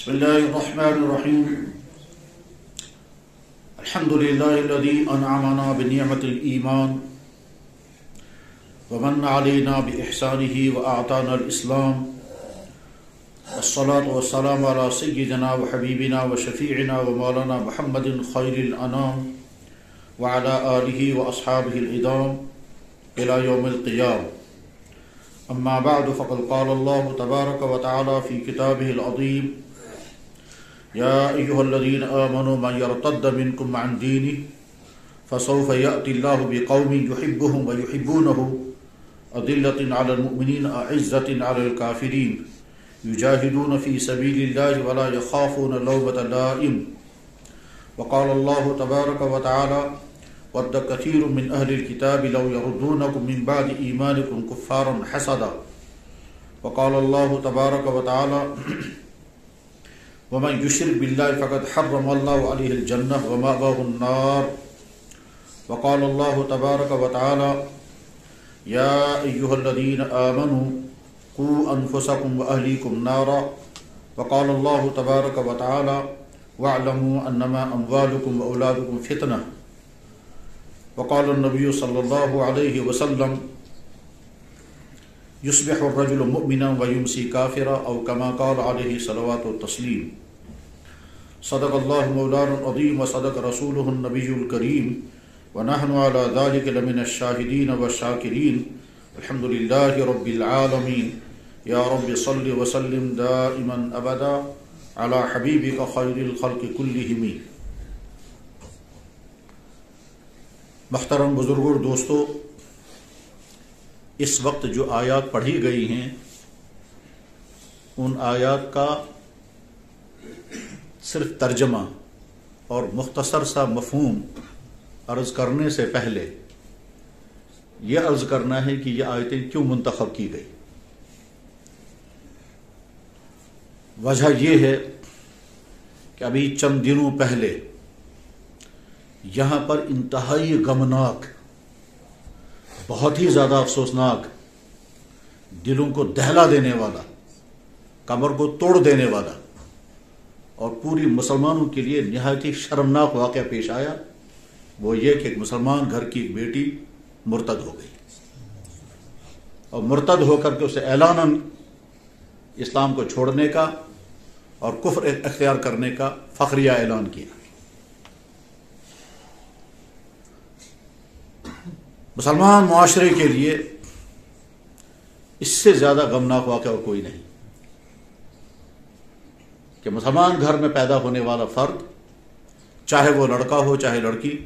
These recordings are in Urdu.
بسم الله الرحمن الرحيم الحمد لله الذي أنعمنا بنعمة الإيمان ومن علينا بإحسانه وأعطانا الإسلام والصلاة والسلام على سيدنا وحبيبنا وشفيعنا ومولانا محمد خير الأنام وعلى آله وأصحابه الإدام إلى يوم القيامة. أما بعد فقد قال الله تبارك وتعالى في كتابه العظيم: يا أيها الذين آمنوا من يرتد منكم عن دينه فسوف يأتي الله بقوم يحبهم ويحبونه أذلة على المؤمنين أعزة على الكافرين يجاهدون في سبيل الله ولا يخافون لومة لائم. وقال الله تبارك وتعالى: ود كثير من أهل الكتاب لو يردونكم من بعد إيمانكم كفارا حسدا. وقال الله تبارك وتعالى: ومن يشرك بالله فقد حرم الله عليه الجنة ومأواه النار. وقال الله تبارك وتعالى: يا أيها الذين آمنوا قوا أنفسكم وأهليكم نارا. وقال الله تبارك وتعالى: واعلموا أنما أموالكم وأولادكم فتنة. وقال النبي صلى الله عليه وسلم: يصبح الرجل مؤمنا ويمسي كافرا، أو كما قال عليه صلوات التسليم. صدق الله مولانا العظيم وصدق رسوله النبي الكريم ونحن على ذلك لمن الشاهدين والشاكرين. الحمد لله رب العالمين. يا رب صل وسلم دائما أبدا على حبيبك خير الخلق كلهم. محترم بزرگوں اور دوستو، اس وقت جو آیات پڑھی گئی ہیں ان آیات کا صرف ترجمہ اور مختصر سا مفہوم عرض کرنے سے پہلے یہ عرض کرنا ہے کہ یہ آیتیں کیوں منتخب کی گئی. وجہ یہ ہے کہ ابھی چند دنوں پہلے یہاں پر انتہائی غمناک، بہت ہی زیادہ افسوسناک، دلوں کو دہلا دینے والا، کمر کو توڑ دینے والا اور پوری مسلمانوں کے لیے نہایت ہی شرمناک واقعہ پیش آیا. وہ یہ کہ ایک مسلمان گھر کی ایک بیٹی مرتد ہو گئی اور مرتد ہو کر کے اسے اعلاناً اسلام کو چھوڑنے کا اور کفر اختیار کرنے کا فخریہ اعلان کیا. مسلمان معاشرے کے لیے اس سے زیادہ غمناک واقعہ اور کوئی نہیں کہ مسلمان گھر میں پیدا ہونے والا فرد، چاہے وہ لڑکا ہو چاہے لڑکی،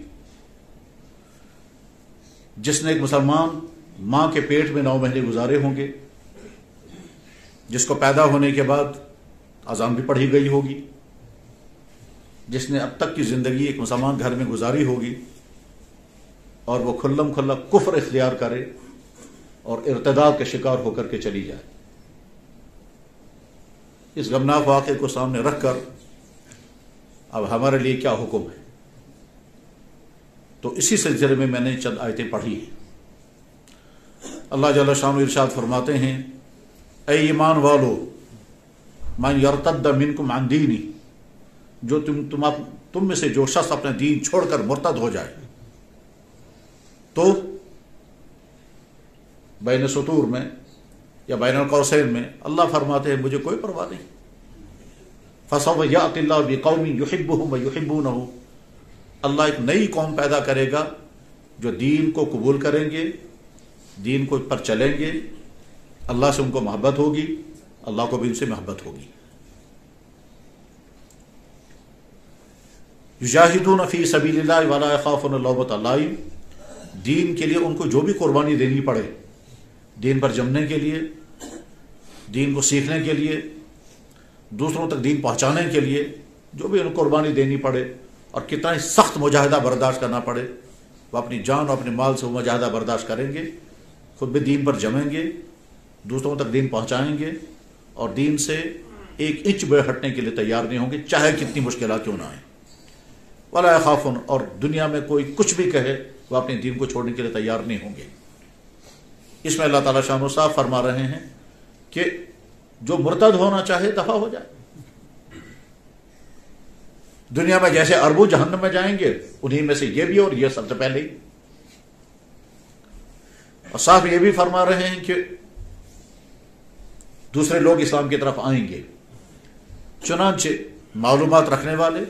جس نے ایک مسلمان ماں کے پیٹ میں 9 مہینے گزارے ہوں گے، جس کو پیدا ہونے کے بعد اذان بھی پڑھی گئی ہوگی، جس نے اب تک کی زندگی ایک مسلمان گھر میں گزاری ہوگی، اور وہ کھلم کھلا کفر اختیار کرے اور ارتداد کے شکار ہو کر کے چلی جائے. اس غمناک واقعے کو سامنے رکھ کر اب ہمارے لیے کیا حکم ہے، تو اسی سلسلے میں نے چند آیتیں پڑھی ہیں. اللہ جل شانہ ارشاد فرماتے ہیں: اے ایمان والو، من یرتد منکم عن دینی، جو تم میں سے جو شخص اپنے دین چھوڑ کر مرتد ہو جائے، تو بین سطور میں یا بین القوسین میں اللہ فرماتے ہیں مجھے کوئی پرواہ نہیں. فسوف یأتی اللہ بقوم یحبہم ویحبونہ، اللہ ایک نئی قوم پیدا کرے گا جو دین کو قبول کریں گے، دین کو پر چلیں گے، اللہ سے ان کو محبت ہوگی، اللہ کو بھی ان سے محبت ہوگی. یجاہدون فی سبیل اللہ ولا یخافون لومۃ لائم، دین کے لیے ان کو جو بھی قربانی دینی پڑے، دین پر جمنے کے لیے، دین کو سیکھنے کے لیے، دوسروں تک دین پہنچانے کے لیے جو بھی ان کو قربانی دینی پڑے، اور کتنا ہی سخت مجاہدہ برداشت کرنا پڑے، وہ اپنی جان اور اپنے مال سے وہ مجاہدہ برداشت کریں گے، خود بھی دین پر جمیں گے، دوسروں تک دین پہنچائیں گے، اور دین سے 1 انچ بے ہٹنے کے لیے تیار نہیں ہوں گے، چاہے کتنی مشکلات کیوں نہ آئیں. ولا یخافون، اور دنیا میں کوئی کچھ بھی کہے وہ اپنے دین کو چھوڑنے کے لیے تیار نہیں ہوں گے. اس میں اللہ تعالیٰ شان صاحب فرما رہے ہیں کہ جو مرتد ہونا چاہے دفع ہو جائے. دنیا میں جیسے اربوں جہنم میں جائیں گے، انہی میں سے یہ بھی اور یہ سب سے پہلے ہی۔ اور صاحب یہ بھی فرما رہے ہیں کہ دوسرے لوگ اسلام کی طرف آئیں گے، چنانچہ معلومات رکھنے والے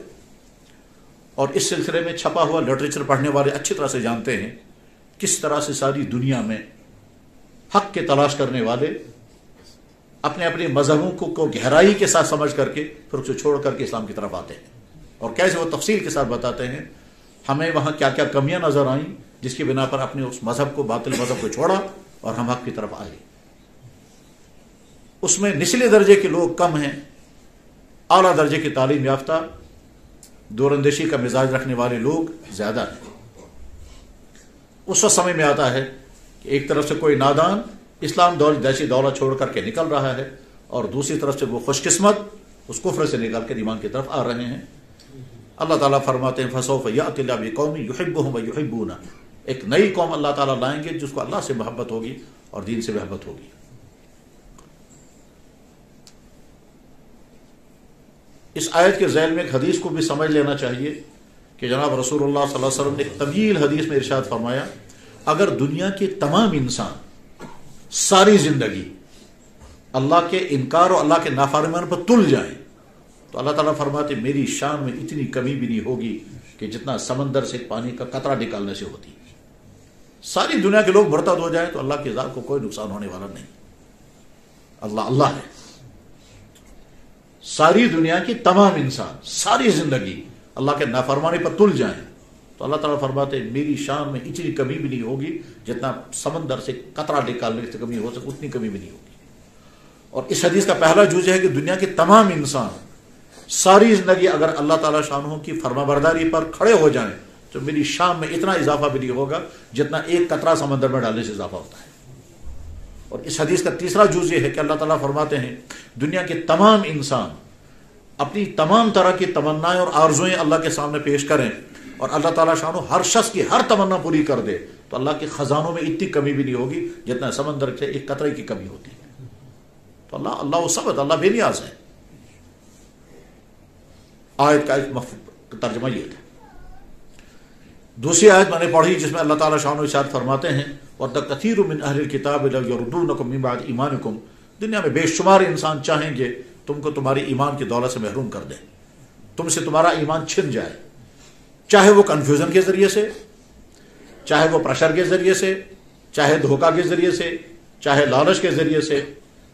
اور اس سلسلے میں چھپا ہوا لٹریچر پڑھنے والے اچھی طرح سے جانتے ہیں کس طرح سے ساری دنیا میں حق کے تلاش کرنے والے اپنے اپنے مذہبوں کو گہرائی کے ساتھ سمجھ کر کے پھر اسے چھوڑ کر کے اسلام کی طرف آتے ہیں، اور کیسے وہ تفصیل کے ساتھ بتاتے ہیں ہمیں وہاں کیا کیا کمیاں نظر آئیں جس کی بنا پر اپنے اس مذہب کو، باطل مذہب کو چھوڑا اور ہم حق کی طرف آئے۔ اس میں نچلے درجے کے لوگ کم ہیں، اعلیٰ درجے کی تعلیم یافتہ دور اندیشی کا مزاج رکھنے والے لوگ زیادہ ہیں۔ اس وقت سمجھ میں آتا ہے کہ ایک طرف سے کوئی نادان اسلام جیسی دولت چھوڑ کر کے نکل رہا ہے، اور دوسری طرف سے وہ خوش قسمت اس کفر سے نکل کر ایمان کی طرف آ رہے ہیں۔ اللہ تعالیٰ فرماتے ہیں فَسَوْفَ يَأْتِ اللَّهُ بِقَوْمٍ يُحِبُّهُمْ وَيُحِبُّونَهُ، ایک نئی قوم اللہ تعالیٰ لائیں گے جس کو اللہ سے محبت ہوگی اور دین سے محبت ہوگی۔ اس آیت کے ذیل میں ایک حدیث کو بھی سمجھ لینا چاہیے کہ جناب رسول اللہ صلی اللہ علیہ وسلم نے ایک طویل حدیث میں ارشاد فرمایا، اگر دنیا کے تمام انسان ساری زندگی اللہ کے انکار اور اللہ کے نافرمان پر تل جائیں تو اللہ تعالیٰ فرماتے میری شان میں اتنی کمی بھی نہیں ہوگی کہ جتنا سمندر سے پانی کا قطرہ نکالنے سے ہوتی۔ ساری دنیا کے لوگ مرتد ہو جائیں تو اللہ کی ذات کو کوئی نقصان ہونے والا نہیں، اللہ اللہ ہے۔ ساری دنیا کی تمام انسان ساری زندگی اللہ کے نافرمانی پر تل جائیں تو اللہ تعالیٰ فرماتے میری شان میں اتنی کمی بھی نہیں ہوگی جتنا سمندر سے قطرہ نکالنے سے کمی ہو سکے اتنی کمی بھی نہیں ہوگی۔ اور اس حدیث کا پہلا جز ہے کہ دنیا کے تمام انسان ساری زندگی اگر اللہ تعالیٰ شانوں کی فرما برداری پر کھڑے ہو جائیں تو میری شان میں اتنا اضافہ بھی نہیں ہوگا جتنا ایک قطرہ سمندر میں ڈالنے سے اضافہ ہوتا ہے۔ اور اس حدیث کا تیسرا جز یہ ہے کہ اللہ تعالیٰ فرماتے ہیں دنیا کے تمام انسان اپنی تمام طرح کی تمنائیں اور آرزوئیں اللہ کے سامنے پیش کریں اور اللہ تعالیٰ شانو ہر شخص کی ہر تمنا پوری کر دے تو اللہ کے خزانوں میں اتنی کمی بھی نہیں ہوگی جتنا سمندر سے ایک قطرے کی کمی ہوتی ہے۔ تو اللہ وہ سبت، اللہ بے نیاز ہے۔ آیت کا ایک ترجمہ یہ تھا۔ دوسری آیت میں نے پڑھی جس میں اللہ تعالیٰ شان و ارشاد فرماتے ہیں وَدَّ كَثِيرٌ مِّنْ أَهْلِ الْكِتَابِ لَوْ يَرُدُّونَكُم مِّن بَعْدِ إِيمَانِكُم، دنیا میں بے شمار انسان چاہیں گے تم کو تمہاری ایمان کی دولت سے محروم کر دیں، تم سے تمہارا ایمان چھن جائے، چاہے وہ کنفیوژن کے ذریعے سے، چاہے وہ پریشر کے ذریعے سے، چاہے دھوکہ کے ذریعے سے، چاہے لالچ کے ذریعے سے،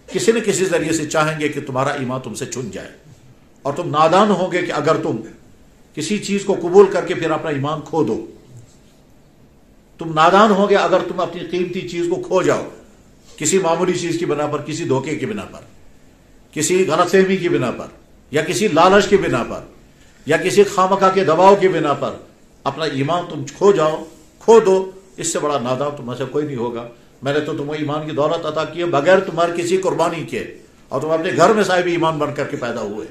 کسی نہ کسی ذریعے سے چاہیں گے کہ تمہارا ایمان تم سے چھن جائے، اور تم نادان ہوں گے کہ اگر تم کسی چیز کو قبول کر کے پھر اپنا ایمان کھو دو، تم نادان ہو گے اگر تم اپنی قیمتی چیز کو کھو جاؤ کسی معمولی چیز کی بنا پر، کسی دھوکے کی بنا پر، کسی غلط فہمی کی بنا پر، یا کسی لالچ کی بنا پر، یا کسی خامخواہ کے دباؤ کی بنا پر اپنا ایمان تم کھو دو، اس سے بڑا نادان تم میں سے کوئی نہیں ہوگا۔ میں نے تو تمہیں ایمان کی دولت عطا کی ہے بغیر تمہاری کسی قربانی کے، اور تم اپنے گھر میں صاحب ایمان بن کر کے پیدا ہوئے۔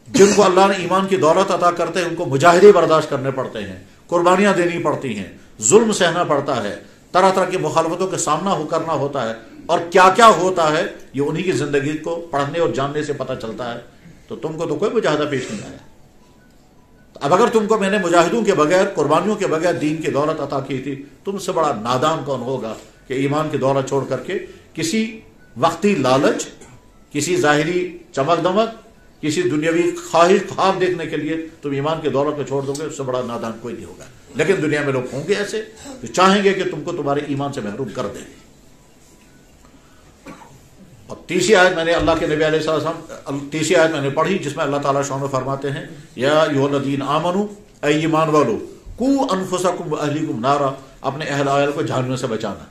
جن کو اللہ نے ایمان کی دولت عطا کرتے ہیں ان کو مجاہدے برداشت کرنے پڑتے ہیں، قربانیاں دینی پڑتی ہیں، ظلم سہنا پڑتا ہے، طرح طرح کی مخالفتوں کا سامنا کرنا ہوتا ہے، اور کیا کیا ہوتا ہے یہ انہی کی زندگی کو پڑھنے اور جاننے سے پتہ چلتا ہے۔ تو تم کو تو کوئی مجاہدہ پیش نہیں آیا۔ اب اگر تم کو میں نے مجاہدوں کے بغیر، قربانیوں کے بغیر دین کی دولت عطا کی تھی، تم سے بڑا نادان کون ہوگا کہ ایمان کی دولت چھوڑ کر کے کسی وقتی لالچ، کسی ظاہری چمک دمک، کسی دنیاوی خواہش خواب دیکھنے کے لیے تم ایمان کی دولت کو چھوڑ دو گے، اس سے بڑا نادان کوئی نہیں ہوگا۔ لیکن دنیا میں لوگ ہوں گے ایسے جو چاہیں گے کہ تم کو تمہارے ایمان سے محروم کر دیں۔ اور تیسری آیت میں نے اللہ کے نبی علیہ السلام تیسری آیت میں نے پڑھی جس میں اللہ تعالیٰ شان فرماتے ہیں یا ایھا الذین آمنوا، اے ایمان والو، قوا انفسکم واہلیکم نارا، اپنے اہل عیال کو جہنم سے بچانا۔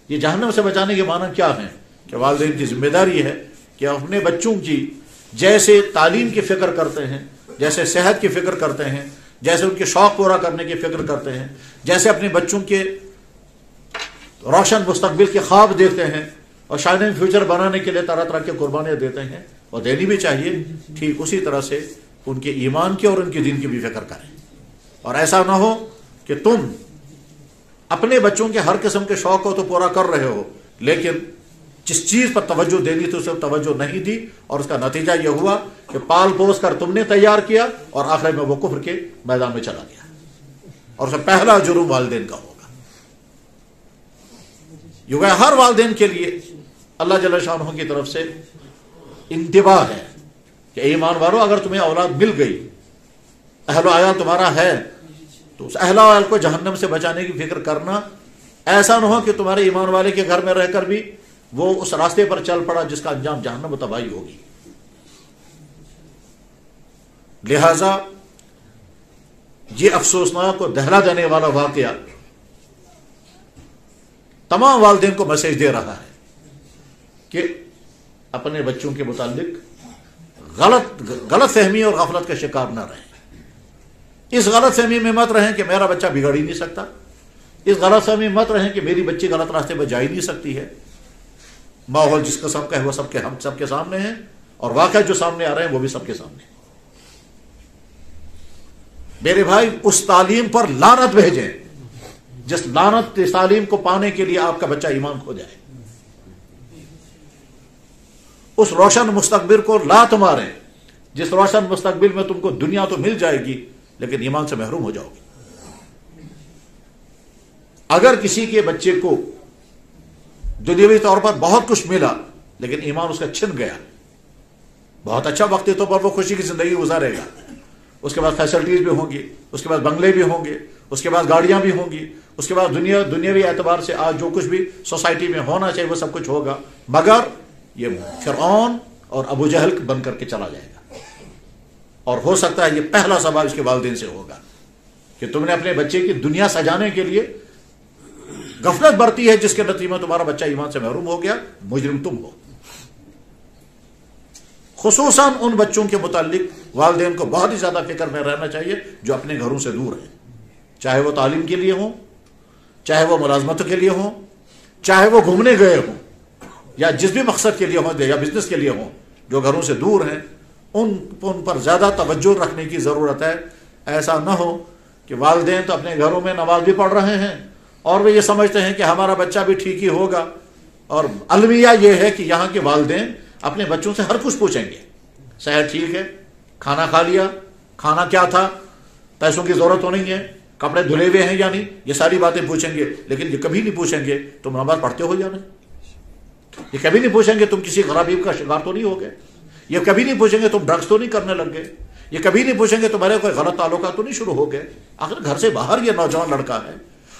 یہ جہنم سے بچانے کے معنی کیا ہیں کہ والدین کی ذمہ داری ہے کہ اپنے بچوں کی جیسے تعلیم کی فکر کرتے ہیں، جیسے صحت کی فکر کرتے ہیں، جیسے ان کے شوق پورا کرنے کی فکر کرتے ہیں، جیسے اپنے بچوں کے روشن مستقبل کے خواب دیکھتے ہیں اور شائننگ فیوچر بنانے کے لیے طرح طرح کی قربانیاں دیتے ہیں، اور دینی بھی چاہیے، ٹھیک اسی طرح سے ان کے ایمان کی اور ان کے دین کی بھی فکر کریں۔ اور ایسا نہ ہو کہ تم اپنے بچوں کے ہر قسم کے شوق کو تو پورا کر رہے ہو لیکن جس چیز پر توجہ دینی تھی اسے توجہ نہیں دی، اور اس کا نتیجہ یہ ہوا کہ پال پوس کر تم نے تیار کیا اور آخر میں وہ کفر کے میدان میں چلا گیا، اور اسے پہلا جرم والدین کا ہوگا۔ یہ کہ ہر والدین کے لیے اللہ جل شانہ کی طرف سے انتباہ ہے کہ ایمان والو، اگر تمہیں اولاد مل گئی، اہل و عیال تمہارا ہے، تو اس اہل و عیال کو جہنم سے بچانے کی فکر کرنا۔ ایسا نہ ہو کہ تمہارے ایمان والے کے گھر میں رہ کر بھی وہ اس راستے پر چل پڑا جس کا انجام جہنم و تباہی ہوگی۔ لہذا یہ افسوسناک اور دہلا دینے والا واقعہ تمام والدین کو میسج دے رہا ہے کہ اپنے بچوں کے متعلق غلط فہمی اور غفلت کا شکار نہ رہیں۔ اس غلط فہمی میں مت رہیں کہ میرا بچہ بگڑ ہی نہیں سکتا، اس غلط فہمی میں مت رہیں کہ میری بچی غلط راستے پر جا ہی نہیں سکتی ہے۔ ماحول جس قسم کا ہے وہ ہم سب کے سامنے ہے، اور واقعہ جو سامنے آ رہے ہیں وہ بھی سب کے سامنے ہیں۔ میرے بھائی، اس تعلیم پر لعنت بھیجیں جس لعنت تعلیم کو پانے کے لیے آپ کا بچہ ایمان کھو جائے۔ اس روشن مستقبل کو لات ماریں جس روشن مستقبل میں تم کو دنیا تو مل جائے گی لیکن ایمان سے محروم ہو جاؤ گے۔ اگر کسی کے بچے کو دنیاوی طور پر بہت کچھ ملا لیکن ایمان اس کا چھن گیا، بہت اچھا وقتی طور پر وہ خوشی کی زندگی گزارے گا، اس کے بعد فیسلٹیز بھی ہوں گی، اس کے بعد بنگلے بھی ہوں گے، اس کے بعد گاڑیاں بھی ہوں گی، اس کے بعد دنیاوی اعتبار سے آج جو کچھ بھی سوسائٹی میں ہونا چاہیے وہ سب کچھ ہوگا، مگر یہ فرعون اور ابو جہل بن کر کے چلا جائے گا۔ اور ہو سکتا ہے یہ پہلا سوال اس کے والدین سے ہوگا کہ تم نے اپنے بچے کی دنیا سجانے کے لیے غفلت برتی ہے، جس کے نتیجے میں تمہارا بچہ ایمان سے محروم ہو گیا، مجرم تم ہو۔ خصوصاً ان بچوں کے متعلق والدین کو بہت ہی زیادہ فکر میں رہنا چاہیے جو اپنے گھروں سے دور ہیں، چاہے وہ تعلیم کے لیے ہوں، چاہے وہ ملازمتوں کے لیے ہوں، چاہے وہ گھومنے گئے ہوں، یا جس بھی مقصد کے لیے ہوں یا بزنس کے لیے ہوں، جو گھروں سے دور ہیں ان پر زیادہ توجہ رکھنے کی ضرورت ہے۔ ایسا نہ ہو کہ والدین تو اپنے گھروں میں نماز بھی پڑھ رہے ہیں اور وہ یہ سمجھتے ہیں کہ ہمارا بچہ بھی ٹھیک ہی ہوگا، اور المیہ یہ ہے کہ یہاں کے والدین اپنے بچوں سے ہر کچھ پوچھیں گے، صحت ٹھیک ہے، کھانا کھا لیا، کھانا کیا تھا، پیسوں کی ضرورت تو نہیں ہے، کپڑے دھلے ہوئے ہیں یا نہیں، یہ ساری باتیں پوچھیں گے، لیکن یہ کبھی نہیں پوچھیں گے تم نماز پڑھتے ہو یا نہیں، یہ کبھی نہیں پوچھیں گے تم کسی خرابی کا شکار تو نہیں ہو گئے، یہ کبھی نہیں پوچھیں گے تم ڈرگس تو نہیں کرنے لگ گئے، یہ کبھی نہیں پوچھیں گے تمہارے کوئی غلط تعلقات تو نہیں شروع ہو گئے۔ آخر گھر سے باہر یہ نوجوان لڑکا ہے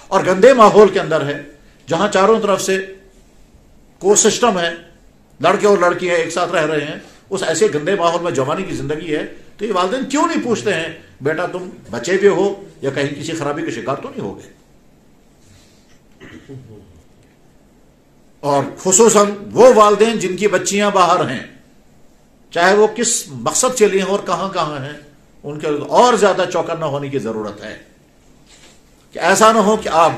اور گندے ماحول کے اندر ہے جہاں چاروں طرف سے کو سسٹم ہے، لڑکے اور لڑکیاں ایک ساتھ رہ رہے ہیں، اس ایسے گندے ماحول میں جوانی کی زندگی ہے، تو یہ والدین کیوں نہیں پوچھتے ہیں بیٹا تم بچے بھی ہو یا کہیں کسی خرابی کے شکار تو نہیں ہو گئے۔ اور خصوصاً وہ والدین جن کی بچیاں باہر ہیں، چاہے وہ کس مقصد کے لیے ہیں اور کہاں کہاں ہیں، ان کے اور زیادہ چوکنا ہونے کی ضرورت ہے کہ ایسا نہ ہو کہ آپ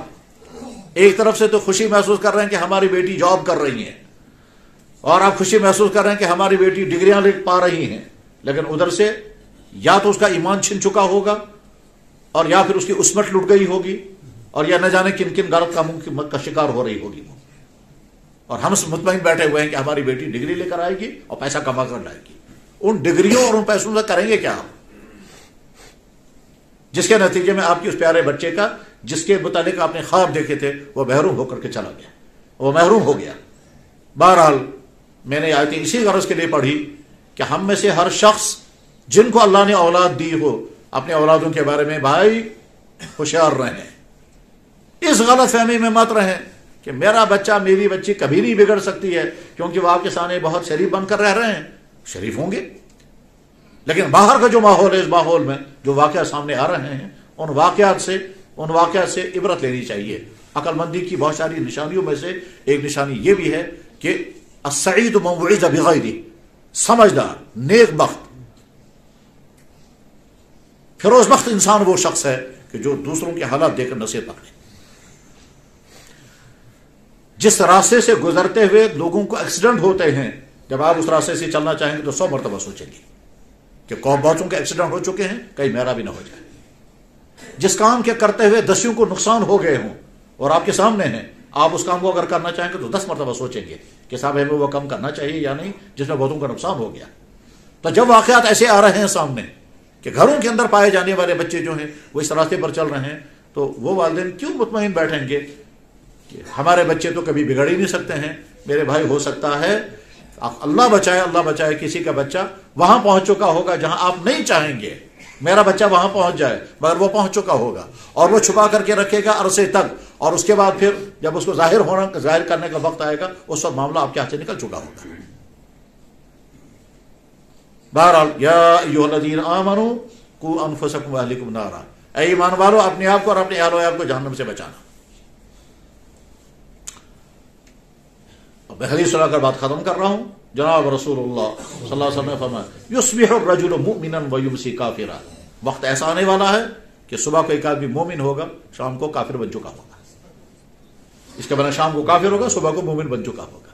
ایک طرف سے تو خوشی محسوس کر رہے ہیں کہ ہماری بیٹی جاب کر رہی ہے، اور آپ خوشی محسوس کر رہے ہیں کہ ہماری بیٹی ڈگریاں لے پا رہی ہیں، لیکن ادھر سے یا تو اس کا ایمان چھن چکا ہوگا اور یا پھر اس کی عصمت لٹ گئی ہوگی، اور یا نہ جانے کن کن غلط کاموں کا شکار ہو رہی ہوگی وہ، اور ہم مطمئن بیٹھے ہوئے ہیں کہ ہماری بیٹی ڈگری لے کر آئے گی اور پیسہ کما کر لائے گی۔ ان ڈگریوں اور ان پیسوں سے کریں گے کیا ہم، جس کے نتیجے میں آپ کے اس پیارے بچے کا جس کے متعلق آپ نے خواب دیکھے تھے وہ محروم ہو کر کے چلا گیا، وہ محروم ہو گیا۔ بہرحال میں نے آیتیں اسی غرض کے لیے پڑھی کہ ہم میں سے ہر شخص جن کو اللہ نے اولاد دی ہو، اپنے اولادوں کے بارے میں بھائی ہوشیار رہیں، اس غلط فہمی میں مت رہیں کہ میرا بچہ میری بچی کبھی نہیں بگڑ سکتی ہے کیونکہ وہ آپ کے سامنے بہت شریف بن کر رہ رہے ہیں، شریف ہوں گے، لیکن باہر کا جو ماحول ہے، اس ماحول میں جو واقعات سامنے آ رہے ہیں ان واقعات سے عبرت لینی چاہیے۔ عقل مندی کی بہت ساری نشانیوں میں سے ایک نشانی یہ بھی ہے کہ السعید من وعظ بغیرہ، سمجھدار نیک بخت فیروز بخت انسان وہ شخص ہے کہ جو دوسروں کے حالات دیکھ کر نصیحت پکڑے۔ جس راستے سے گزرتے ہوئے لوگوں کو ایکسیڈنٹ ہوتے ہیں، جب آپ اس راستے سے چلنا چاہیں گے تو 100 مرتبہ سوچیں گے کہ قوم بہتوں کے ایکسیڈنٹ ہو چکے ہیں، کہیں میرا بھی نہ ہو جائے۔ جس کام کے کرتے ہوئے دسیوں کو نقصان ہو گئے ہوں اور آپ کے سامنے ہیں، آپ اس کام کو اگر کرنا چاہیں گے تو 10 مرتبہ سوچیں گے کہ صاحب ہمیں وہ کام کرنا چاہیے یا نہیں جس میں بہتوں کا نقصان ہو گیا. تو جب واقعات ایسے آ رہے ہیں سامنے کہ گھروں کے اندر پائے جانے والے بچے جو ہیں وہ اس راستے پر چل رہے ہیں, تو وہ والدین کیوں مطمئن بیٹھیں گے کہ ہمارے بچے تو کبھی بگڑ ہی نہیں سکتے ہیں. میرے بھائی, ہو سکتا ہے اللہ بچائے کسی کا بچہ وہاں پہنچ چکا ہوگا جہاں آپ نہیں چاہیں گے میرا بچہ وہاں پہنچ جائے, مگر وہ پہنچ چکا ہوگا اور وہ چھپا کر کے رکھے گا عرصے تک, اور اس کے بعد پھر جب اس کو ظاہر کرنے کا وقت آئے گا اس وقت معاملہ آپ کے ہاتھ سے نکل چکا ہوگا. بہرحال, یا ایھا الذین آمنوا قوا انفسکم واہلکم نارا, اے ایمان والو اپنے آپ کو اور اپنے اہل و عیال کو جہنم سے بچانا. میں حدیث سنا کر بات ختم کر رہا ہوں. جناب رسول اللہ صلی اللہ علیہ وسلم نے فرمایا یصبح الرجل مؤمنا ویمسی کافرا, وقت ایسا آنے والا ہے کہ صبح کو ایک آدمی مومن ہوگا, شام کو کافر بن چکا ہوگا. اس کے بنا شام کو کافر ہوگا, صبح کو مومن بن چکا ہوگا.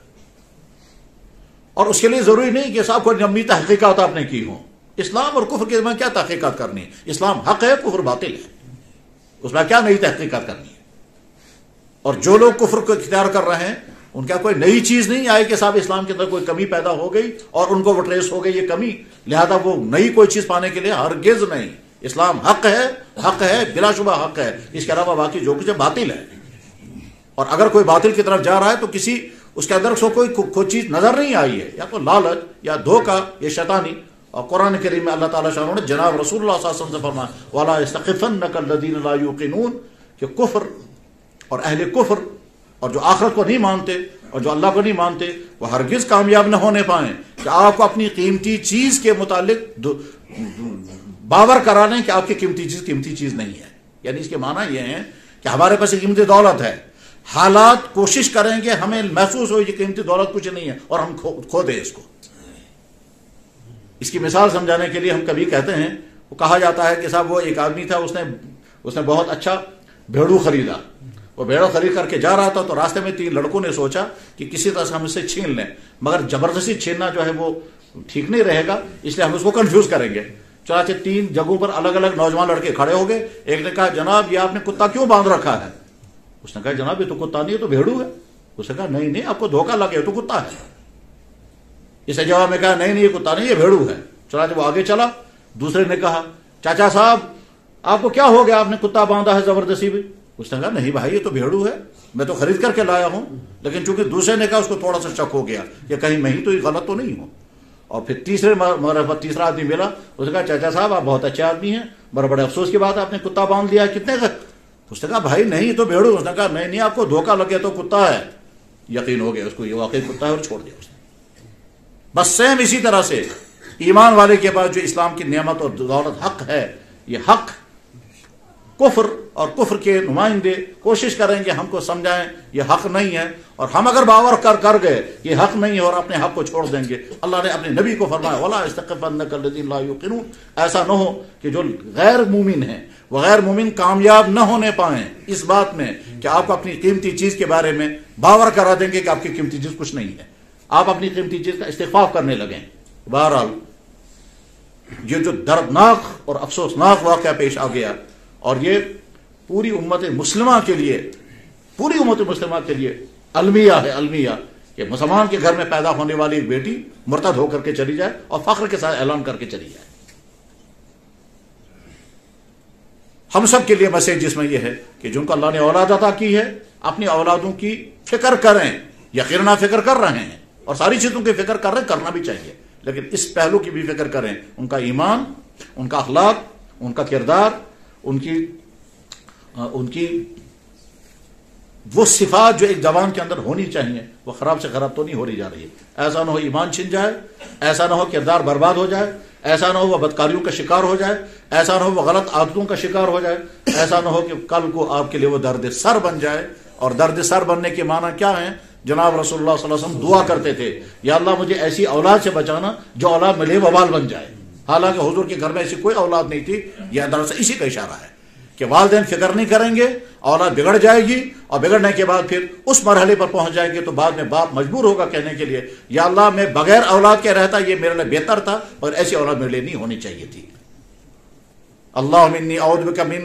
اور اس کے لیے ضروری نہیں کہ صاحب کوئی لمبی تحقیقات آپ نے کی ہوں. اسلام اور کفر کے درمیان کیا تحقیقات کرنی ہے؟ اسلام حق ہے, کفر باطل ہے, اس میں کیا نئی تحقیقات کرنی ہے؟ اور جو لوگ کفر کو اختیار کر رہے ہیں ان کا کوئی نئی چیز نہیں آئی کہ صاحب اسلام کے اندر کوئی کمی پیدا ہو گئی اور ان کو وہ ٹریس ہو گئی یہ کمی, لہذا وہ نئی کوئی چیز پانے کے لیے ہرگز نہیں. اسلام حق ہے بلا شبہ حق ہے, اس کے علاوہ باقی جو کچھ ہے باطل ہے. اور اگر کوئی باطل کی طرف جا رہا ہے تو کسی اس کے اندر کوئی چیز نظر نہیں آئی ہے, یا تو لالچ یا دھوکہ یا شیطانی. اور قرآن کریم میں اللہ تعالیٰ شاہ نے جناب رسول اللہ صلی اللہ علیہ وسلم سے فرمایا وَلَا يَسْتَخِفَنَّكَ الَّذِينَ لَا يُوقِنُونَ, کہ کفر اور اہل کفر اور جو آخرت کو نہیں مانتے اور جو اللہ کو نہیں مانتے وہ ہرگز کامیاب نہ ہونے پائیں کہ آپ کو اپنی قیمتی چیز کے متعلق باور کرا لیں کہ آپ کی قیمتی چیز نہیں ہے. یعنی اس کے معنی یہ ہے کہ ہمارے پاس قیمتی دولت ہے, حالات کوشش کریں کہ ہمیں محسوس ہو یہ قیمتی دولت کچھ نہیں ہے اور ہم کھو دیں اس کو. اس کی مثال سمجھانے کے لیے ہم کبھی کہتے ہیں, وہ کہا جاتا ہے کہ صاحب وہ ایک آدمی تھا, اس نے بہت اچھا بھیڑو خریدا. وہ بھیڑو خرید کر کے جا رہا تھا تو راستے میں 3 لڑکوں نے سوچا کہ کسی طرح سے ہم اسے چھین لیں, مگر زبردستی چھیننا جو ہے وہ ٹھیک نہیں رہے گا, اس لیے ہم اس کو کنفیوز کریں گے. چنانچہ 3 جگہوں پر الگ الگ نوجوان لڑکے کھڑے ہو گئے. ایک نے کہا جناب یہ آپ نے کتا کیوں باندھ رکھا ہے؟ اس نے کہا جناب یہ تو کتا نہیں, یہ تو بھیڑو ہے. اس نے کہا نہیں آپ کو دھوکہ لگا, یہ تو کتا ہے. اسے جواب میں کہا نہیں یہ کتا نہیں, یہ بھیڑو ہے. چنانچہ وہ آگے چلا. دوسرے نے کہا چاچا صاحب آپ کو کیا ہو گیا, آپ نے کتا باندھا ہے زبردستی بھی؟ اس نے کہا نہیں بھائی یہ تو بھیڑو ہے, میں تو خرید کر کے لایا ہوں. لیکن چونکہ دوسرے نے کہا اس کو تھوڑا سا شک ہو گیا کہ کہیں میں ہی تو غلط تو نہیں ہوں. اور پھر تیسرا آدمی ملا, اس نے کہا چاچا صاحب آپ بہت اچھے آدمی ہیں, بڑے افسوس کی بات آپ نے کتا باندھ لیا, کتنے کا؟ اس نے کہا بھائی نہیں یہ تو بھیڑو. اس نے کہا نہیں آپ کو دھوکہ لگ گیا تو کتا ہے. یقین ہو گیا اس کو یہ واقعی کتا ہے اور چھوڑ دیا اس نے. بس سیم اسی طرح سے ایمان والے کے پاس جو اسلام کی نعمت اور دولت حق ہے, یہ حق کفر اور کفر کے نمائندے کوشش کریں گے ہم کو سمجھائیں یہ حق نہیں ہے, اور ہم اگر باور کر گئے یہ حق نہیں ہے اور اپنے حق کو چھوڑ دیں گے. اللہ نے اپنے نبی کو فرمایا وَلَا يَسْتَخِفَنَّكَ الَّذِينَ لَا يُوقِنُونَ, ایسا نہ ہو کہ جو غیر مومن ہیں وہ غیر مومن کامیاب نہ ہونے پائیں اس بات میں کہ آپ کو اپنی قیمتی چیز کے بارے میں باور کرا دیں گے کہ آپ کی قیمتی چیز کچھ نہیں ہے, آپ اپنی قیمتی چیز کا استخفاف کرنے لگیں. بہرحال یہ جو دردناک اور افسوسناک واقعہ پیش آ گیا, اور یہ پوری امت مسلمہ کے لیے المیہ ہے, المیہ کہ مسلمان کے گھر میں پیدا ہونے والی ایک بیٹی مرتد ہو کر کے چلی جائے اور فخر کے ساتھ اعلان کر کے چلی جائے. ہم سب کے لیے میسج جس میں یہ ہے کہ جن کو اللہ نے اولاد عطا کی ہے اپنی اولادوں کی فکر کریں. یقینا فکر کر رہے ہیں اور ساری چیزوں کی فکر کر رہے ہیں, کرنا بھی چاہیے, لیکن اس پہلو کی بھی فکر کریں, ان کا ایمان, ان کا اخلاق, ان کا کردار, ان کی وہ صفات جو ایک جوان کے اندر ہونی چاہیے وہ خراب سے خراب تو نہیں ہو رہی جا رہی ہے. ایسا نہ ہو ایمان چھن جائے, ایسا نہ ہو کردار برباد ہو جائے, ایسا نہ ہو وہ بدکاریوں کا شکار ہو جائے, ایسا نہ ہو وہ غلط عادتوں کا شکار ہو جائے, ایسا نہ ہو کہ کل کو آپ کے لیے وہ درد سر بن جائے. اور درد سر بننے کے معنی کیا ہیں؟ جناب رسول اللہ صلی اللہ علیہ وسلم دعا کرتے تھے یا اللہ مجھے ایسی اولاد سے بچانا جو اولاد ملے وبال بن جائے. حالانکہ حضور کے گھر میں ایسی کوئی اولاد نہیں تھی. یہ دراصل اسی کا اشارہ ہے کہ والدین فکر نہیں کریں گے, اولاد بگڑ جائے گی, اور بگڑنے کے بعد پھر اس مرحلے پر پہنچ جائیں گے تو بعد میں باپ مجبور ہوگا کہنے کے لیے یا اللہ میں بغیر اولاد کے رہتا یہ میرے لیے بہتر تھا, اور ایسی اولاد میرے لیے نہیں ہونی چاہیے تھی. اللہم انی اعوذ بک من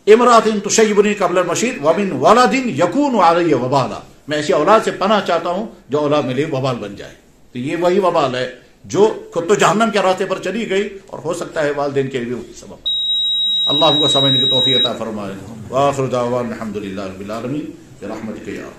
امرأۃ تشیبنی قبل المشیر ومن ولد یکون علی وبالا، میں ایسی اولاد سے پناہ چاہتا ہوں جو اولاد میرے لیے وبال بن جائے. تو یہ وہی وبال ہے جو خود تو جہنم کے راستے پر چلی گئی اور ہو سکتا ہے والدین کے لیے بھی سبب. اللہ ہم کو سمجھنے کی توفیق عطا فرمائے. وآخر دعوانا الحمدللہ رب العالمین برحمتک یا